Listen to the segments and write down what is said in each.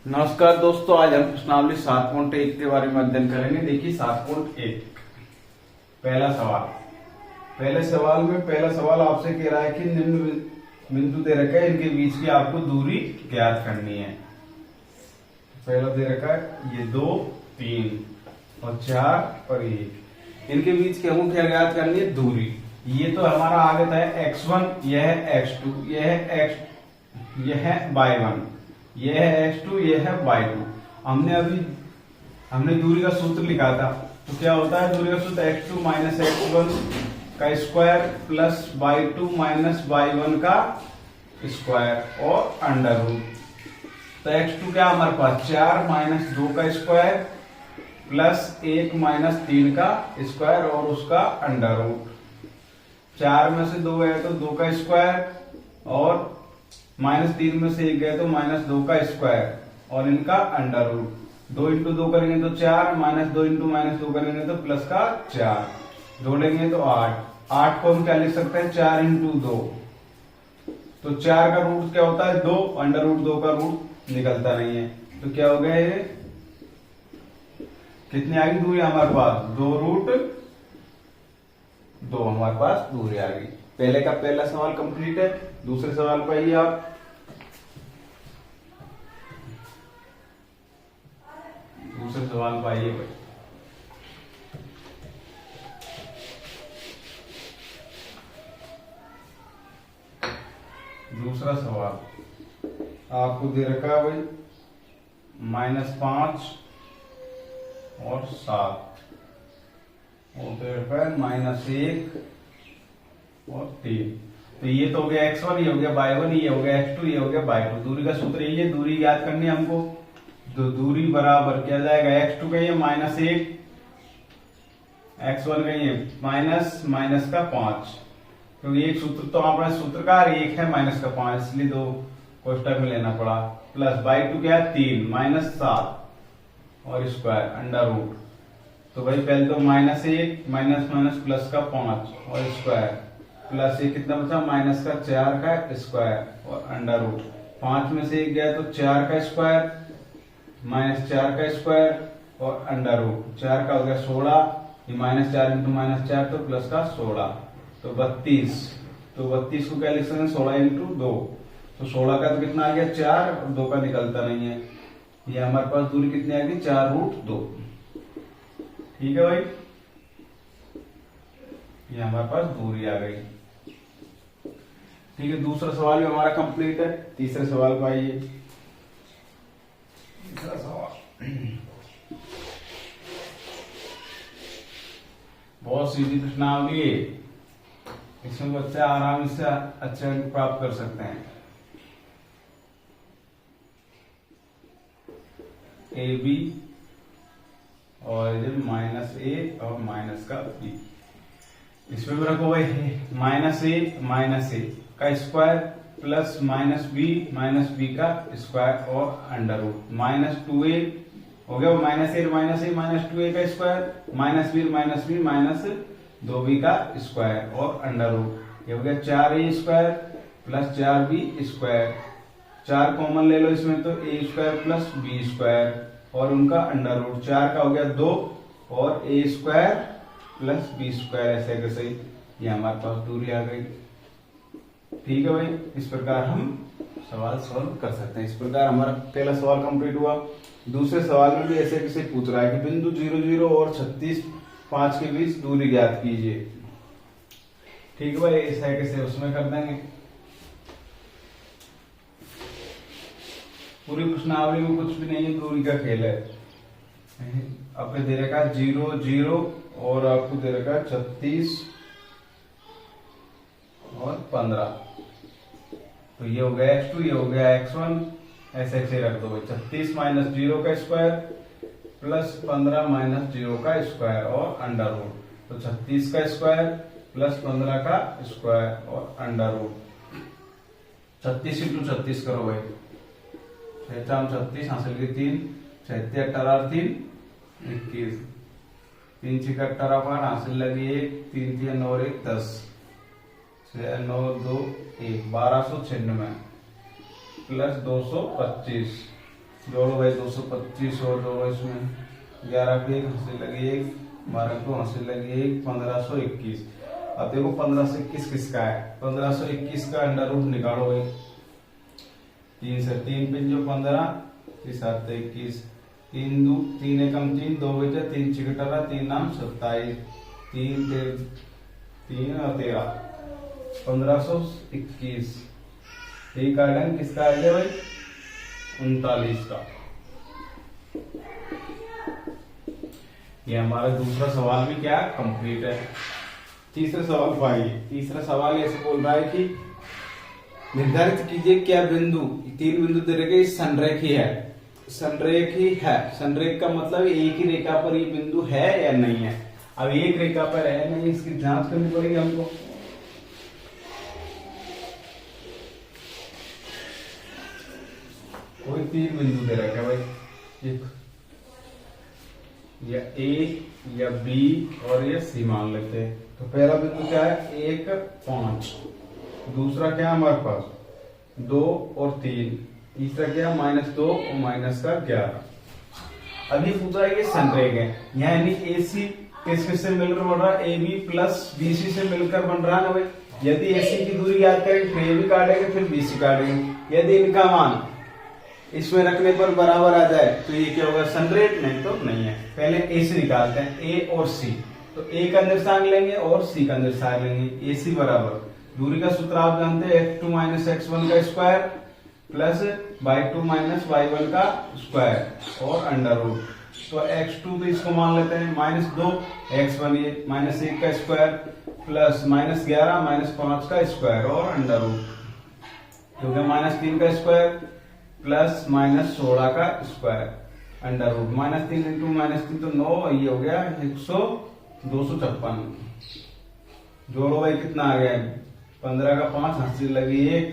नमस्कार दोस्तों, आज हम प्रश्नावली 7.1 के बारे में अध्ययन करेंगे। देखिए 7.1 पहला सवाल आपसे कह रहा है कि निम्न बिंदु दे रखा है, इनके बीच की आपको दूरी ज्ञात करनी है। पहला दे रखा है ये 2, 3 और 4 और 1, इनके बीच की हमको क्या ज्ञात करनी है? दूरी। ये तो हमारा आगे था x1, यह है x2, यह है y1, यह है x2, यह है y2। हमने दूरी का सूत्र लिखा था, तो क्या होता है दूरी का सूत्र? x2 माइनस x1 का square plus y2 minus y1 का स्क्वायर और अंडर रूट। तो x2 क्या हमारे पास 4 माइनस 2 का स्क्वायर प्लस 1 माइनस 3 का स्क्वायर और उसका अंडर रूट। 4 में से 2 है तो 2 का स्क्वायर और माइनस 3 में से 1 गए तो माइनस 2 का स्क्वायर और इनका अंडर रूट। 2 इंटू 2 करेंगे तो 4, माइनस 2 इंटू माइनस 2 करेंगे तो प्लस का 4, जोड़ेंगे तो 8। 8 को हम क्या लिख सकते हैं? 4 इंटू 2। तो 4 का रूट क्या होता है? 2। अंडर रूट 2 का रूट निकलता नहीं है, तो क्या हो गया ये? कितनी आ गई दूरी हमारे पास? 2 रूट 2 हमारे पास दूरी आ गई। पहले का पहला सवाल कंप्लीट है। दूसरे सवाल पर आइए आप। दूसरे सवाल पर आइए भाई। दूसरा सवाल आपको दे रखा है भाई -5 और 7, और दे रखा है -1 और 3। तो ये तो हो गया x1, ये हो गया y1, ये हो गया x2, ये हो गया y2। दूरी का सूत्र यही है, दूरी याद करनी है हमको। तो दूरी बराबर क्या जाएगा? x2 का ये -1, x1 का ये माइनस का 5, क्योंकि एक सूत्र तो हमारा सूत्रकार एक है -5, इसलिए 2 कोष्टक में लेना पड़ा। प्लस y2 क्या है? 3 -7 और स्क्वायर अंडर रूट। तो भाई पहले तो -1 माइनस प्लस का 5 और स्क्वायर प्लस ये कितना बचा? माइनस का 4 का स्क्वायर और अंडर रूट। 5 में से 1 गया तो 4 का स्क्वायर माइनस 4 का स्क्वायर और अंडर रूट। 4 का हो गया 16, ये -4 इंटू -4 तो प्लस का 16, तो 32। तो 32 को क्या लिख सकते हैं? 16 इंटू 2। तो 16 का तो कितना आ गया? 4, और 2 का निकलता नहीं है। ये हमारे पास दूरी कितनी आ गई? 4 रूट 2। ठीक है भाई, ये हमारे पास दूरी आ गई। ठीक है, दूसरा सवाल भी हमारा कंप्लीट है। तीसरे सवाल पर आइए। तीसरा सवाल बहुत सीधी प्रश्नावली है, इसमें बच्चे आराम से अच्छे अंक प्राप्त कर सकते हैं। ए बी और -a और माइनस का b। इसमें रखो भाई -a का स्क्वायर प्लस -b का स्क्वायर और अंडर रूट। -2a हो गया, -2a का स्क्वायर -b -2b का स्क्वायर और अंडर रूट। ये हो गया 4a square plus 4b square. 4 common ले लो इसमें, तो a square plus b square और उनका अंडर रूट। 4 का हो गया 2 और a square plus b square. ऐसे कैसे ये हमारे पास दूरी आ गई। ठीक है भाई, इस प्रकार हम सवाल सॉल्व कर सकते हैं। इस प्रकार हमारा पहला सवाल कंप्लीट हुआ। दूसरे सवाल में भी ऐसे कैसे पूछ रहा है कि बिंदु 0, 0 और 36, 5 के बीच दूरी ज्ञात कीजिए। ठीक है भाई, ऐसा कैसे उसमें कर देंगे। पूरी प्रश्नावली में कुछ भी नहीं है, दूरी का खेल है। आपको दे रखा 0, 0 और आपको दे रखा 36 और 15। तो ये हो गया x2, ये हो गया x1। ऐसे ऐसे रख दो भाई। 36 माइनस 0 का स्क्वायर प्लस 15 माइनस 0 का स्क्वायर और अंडर रूट। तो 36 का स्क्वायर प्लस 15 का स्क्वायर और अंडर रूट। 36 इंटू 36 करो भाई। 36 हासिल की 3, 36 18 3 21, 3 6 18 हासिल लगी 1, 3 3 9 1 10, 6 9 2 1 1296 प्लस 225 जोड़ो भाई 225 और जोड़ो इसमें 11 को 1 हंसी लगी 1, 12 को हंसी लगी 1, 1521। अब देखो 1521 किसका है, 1521 का अंडर रूट निकालो भाई। 3 से 3 पिंजो 15, 3 7 21, 3 एकम 3, 2 बजे 3 चिक 18, 3 नाम 27, 3 और 13, 1521। ठीक है, किसका है भाई 39 का। ये हमारा दूसरा सवाल भी क्या कंप्लीट है। तीसरा सवाल पाइए। तीसरा सवाल ऐसे बोल रहा है कि निर्धारित कीजिए क्या बिंदु, 3 बिंदु दे रखे संरेखी है। संरेखी है, संरेख का मतलब एक ही रेखा पर ये बिंदु है या नहीं है। अब एक रेखा पर है नहीं, इसकी जांच करनी पड़ेगी हमको। कोई 3 बिंदु दे रखा है भाई, एक या ए या बी और या सी मान लेते हैं। तो पहला बिंदु क्या है 1 5, दूसरा क्या है हमारे पास 2 और 3, तीसरा क्या -2 और -11। अभी पूछा है ये संरेख है, यानी ए सी किससे मिलकर बन रहा है, A B plus B C से मिलकर बन रहा है ना भाई। यदि ए सी की दूरी याद करेंगे फिर ए बी काटेंगे फिर बी सी काटेंगे। यदि इनका मान इसमें रखने पर बराबर आ जाए तो ये क्या होगा संरेख, नहीं तो नहीं है। पहले ए से निकालते हैं, ए और सी। तो ए का निर्देशांक लेंगे और सी का निर्देशांक लेंगे। ए सी बराबर दूरी का सूत्र आप जानते हैं x2 - x1 का स्क्वायर प्लस y2 - y1 का स्क्वायर और अंडर रूट। तो x2 तो इसको मान लेते हैं -2, x1 ये -1 का स्क्वायर प्लस -11 - 5 का स्क्वायर और अंडर रूट, क्योंकि -3 का स्क्वायर प्लस -16 का स्क्वायर अंडर रूट। -3 इंटू -3 तो 9, ये हो गया 256। जोड़ो भाई कितना आ गया 15 का 5 हंसी लगी 1,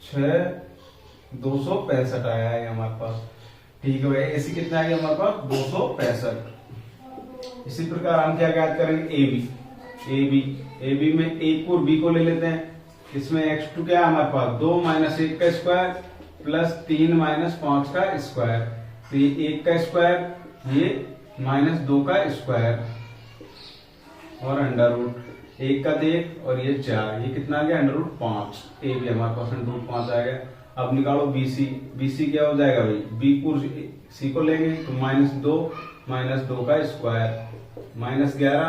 6, 265 आया है हमारे पास। ठीक है भाई, ऐसी कितना आ गया हमारे पास 265। इसी प्रकार हम क्या ज्ञात करेंगे ए बी में ए को और बी को ले लेते हैं। इसमें x2 क्या है हमारे पास 2 - 1 का स्क्वायर प्लस 3 - 5 का स्क्वायर, तो ये 1 का स्क्वायर, ये -2 का स्क्वायर और अंडर रूट 1 का 1 और ये 4, ये कितना आ गया अंडर रूट 5। ए भी हमारे पास अंडर रूट 5 आ गया। अब निकालो बीसी, बीसी क्या हो जाएगा भाई, बी को सी को लेंगे तो -2 का स्क्वायर, -11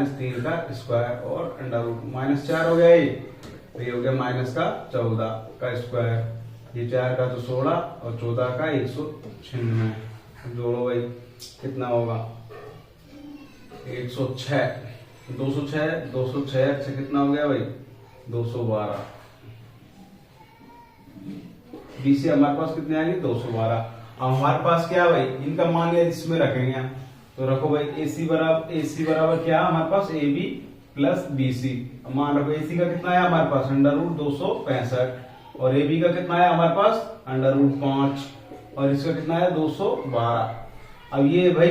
- 3 का स्क्वायर और अंडर रूट, -4 हो गया ये, तो ये हो गया -14 का स्क्वायर, ये 4 का तो 16 और 14 का 196। जोड़ो भाई कितना होगा 106, 206 से कितना हो गया भाई 212। बी से हमारे पास कितने आएंगे 212। अब हमारे पास क्या भाई इनका मान लिया इसमें रखेंगे, तो रखो भाई AC बराबर क्या है हमारे पास A B plus B C. मान रखो AC का कितना है हमारे पास अंडर रूट 265 और AB का कितना है हमारे पास अंडर रूट 5 और इसका कितना है 212। अब ये भाई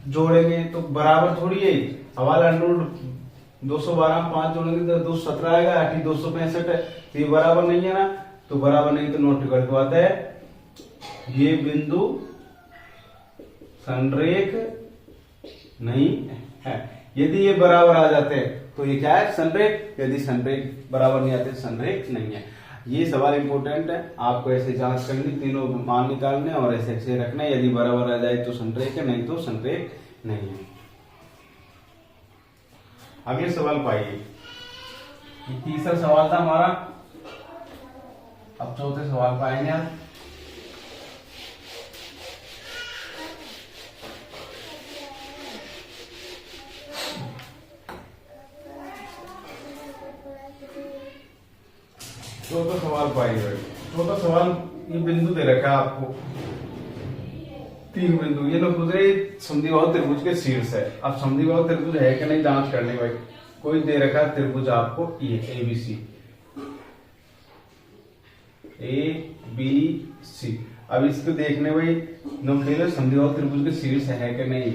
जोड़ेंगे तो बराबर थोड़ी है, हवाला अंडर रूट 212 में 5 जोड़ेंगे तो 217 आएगा, 265 है, तो ये बराबर नहीं है ना, तो बराबर नहीं तो नोट कर दो आता है ये बिंदु संरेख नहीं है। यदि ये बराबर आ जाते हैं तो ये क्या है संरेख, यदि संरेख बराबर नहीं आते संरेख नहीं है। ये सवाल इंपॉर्टेंट है, आपको ऐसे जांच करनी, तीनों मान निकालने और ऐसे ऐसे रखने, यदि बराबर आ जाए तो संरेख है, नहीं तो संरेख नहीं है। अगले सवाल पाइए, तीसरा सवाल था हमारा, अब चौथे सवाल पाएंगे आप। चौथा सवाल पाइए। चौथा सवाल ये बिंदु दे रखा है आपको 3 बिंदु, ये लोग पूछ रहे समद्विबाहु त्रिभुज के शीर्ष है। अब समद्विबाहु त्रिभुज है कि नहीं जांच करनी भाई। कोई दे रखा है त्रिभुज आपको ये ABC ABC। अब इसको देखने भाई नोट समद्विबाहु त्रिभुज के शीर्ष है कि नहीं।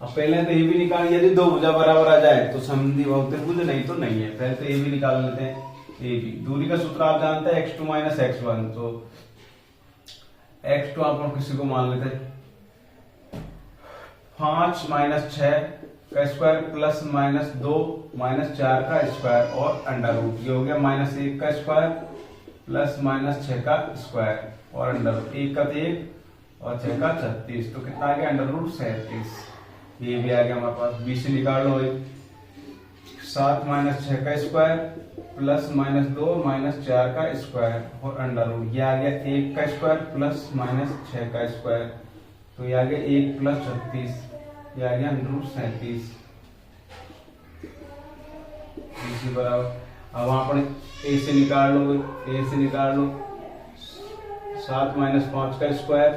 अब पहले तो ये भी निकाल, यदि दो भुजा बराबर आ जाए तो समद्विबाहु त्रिभुज, नहीं तो नहीं है। पहले तो ये भी निकाल लेते हैं। ए बी दूरी का सूत्र आप जानते हैं x2 माइनस x1, तो x2 आप किसी को मान लेते हैं 5 माइनस 6 का स्क्वायर प्लस माइनस 2 माइनस 4 का स्क्वायर और अंडर रूट, ये हो गया माइनस 1 का स्क्वायर प्लस माइनस 6 का स्क्वायर और अंडर रूट, 1 का 1 और 6 का 36, तो कितना आ गया अंडर रूट 37। ये भी आ गया हमारे पास। बी से निकाल लो 7 माइनस 6 का स्क्वायर प्लस माइनस 2 माइनस 4 का स्क्वायर और अंडर रूट, ये आ गया 1 का स्क्वायर प्लस माइनस 6 का स्क्वायर, तो ये आ गया 1 प्लस 36, ये आ गया अंडर रूट 37 इसी बराबर। अब वहां पर ए से निकाल लो, ए से निकाल लो 7 माइनस 5 का square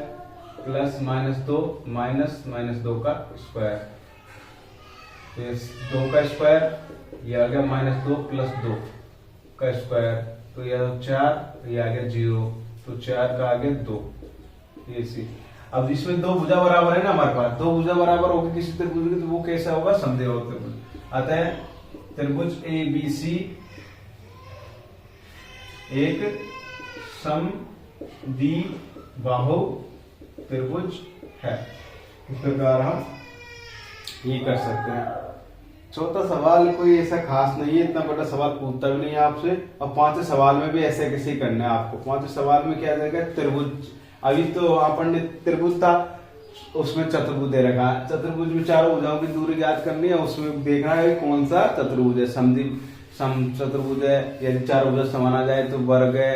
plus minus 2 minus minus 2 का स्क्वायर, 2 का स्क्वायर, ये आ गया माइनस 2 प्लस 2 का स्क्वायर, तो ये 4, ये आ गया 0, तो 4 का आ गया 2 ये सी। अब इसमें दो भुजा बराबर है ना हमारे पास, दो भुजा बराबर होगी किसी त्रिभुज की, तो वो कैसा होगा समद्विबाहु त्रिभुज। अतः त्रिभुज ए बी सी एक समद्विबाहु त्रिभुज है। इस प्रकार हम ये कर सकते हैं। चौथा सवाल कोई ऐसा खास नहीं है, इतना बड़ा सवाल पूछता भी नहीं है आपसे। अब पांचवें सवाल में भी ऐसे कैसे करना है आपको। पांचवें सवाल में क्या देगा, त्रिभुज। अभी तो अपन ने त्रिभुज था, उसमें चतुर्भुज दे रखा है। चतुर्भुज में चारों भुजाओं की दूरी ज्ञात करनी है, उसमें देखना है कौन सा चतुर्भुज है। सम चतुर्भुज है, यदि चारों भुजा समान आ जाए तो वर्ग है,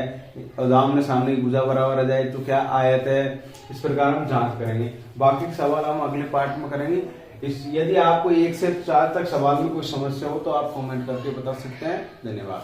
और आमने सामने की भुजा बराबर आ जाए तो क्या आयत है। इस प्रकार हम जांच करेंगे। बाकी सवाल हम अगले पार्ट में करेंगे। यदि आपको 1 से 4 तक सवाल में कोई समस्या हो तो आप कमेंट करके बता सकते हैं। धन्यवाद।